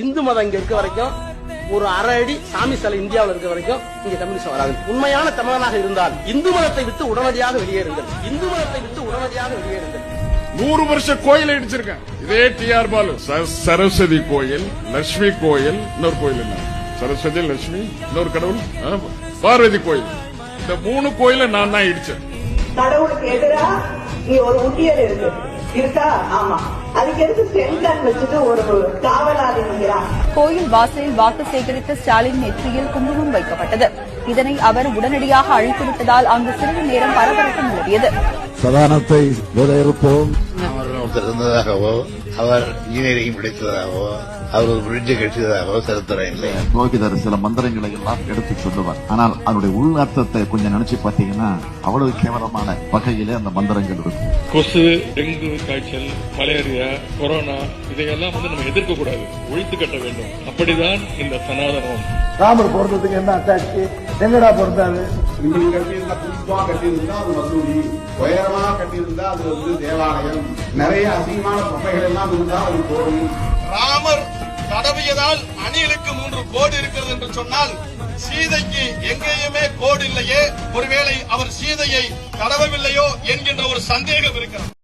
இந்து மதம் இங்க இருக்க வரைக்கும் ஒரு அரை அடி சாமி சிலை இந்தியாவில் இருக்க வரைக்கும் இங்க கம்யூனிஸ்ட் வராது. உண்மையான தமிழனாக இருந்தால் இந்து மதத்தை விட்டு உடனடியாக வெளியேறுங்கள். இந்து மதத்தை விட்டு உடனடியாக வெளியேறுங்கள். 100 வருஷ கோயில் இடிச்சிருக்கேன். இதே டிஆர் பாலு சரஸ்வதி கோயில், லட்சுமி கோயில், இன்னொரு கோயில் என்ன சரஸ்வதி லட்சுமி, இன்னொரு கடவுள் பார்வதி கோயில். இந்த 3 கோயில நான் தான் இடிச்சேன். கடவுளுக்கு எதிரா நீ ஒரு உண்டியல் இருக்கு இருக்கா? ஆமா, அதுக்கு எதுக்கு சென்டன் வச்சுட்டு ஒரு காவலாளி நிற்கிறான். கோயில் வாசலில் வாக்கு சேகரித்த ஸ்டாலின் நெற்றியில் குங்குமம் வைக்கப்பட்டது. இதனை அவர் உடனடியாக அழித்துவிட்டதால் அங்கு சிறிது நேரம் பரபரப்பு நிலவியது. சதானத்தை விடையிருப்போம். இருந்ததாகவோ அவர் இன்ஜினியரிங் படித்ததாகவோ அவர் ஒரு பிரிட்ஜ் கட்டியதாகவோ சரித்திரம் இல்லை. புரோகிதர் சில மந்திரங்களை எல்லாம் எடுத்து சொல்லுவார். ஆனால் அதனுடைய உள்அர்த்தத்தை கொஞ்சம் நினைச்சு பாத்தீங்கன்னா அவ்வளவு கேவலமான வகையிலே அந்த மந்திரங்கள் இருக்கும். கொசு, டெங்கு காய்ச்சல், மலேரியா, கொரோனா இதையெல்லாம் நம்ம எதிர்க்க கூடாது, ஒழித்து கட்ட வேண்டும். அப்படிதான் இந்த சனாதனம். ராமர் பொறுத்ததுக்கு என்ன அட்டாச்சு? எங்கடா பொறுத்தாரு? கட்டியிருந்தா புதுப்பா கட்டியிருந்தா அது வசூலி, உயரமா கட்டியிருந்தா அது தேவாலயம், நிறைய அசிங்கமான பகைகள் எல்லாம் இருந்தா அது கோவில். ராமர் தடவியதால் அணிலுக்கு 3 கோடு இருக்கிறது என்று சொன்னால் சீதைக்கு எங்கேயுமே கோடு இல்லையே, ஒருவேளை அவர் சீதையை தடவவில்லையோ என்கின்ற ஒரு சந்தேகம் இருக்கிறது.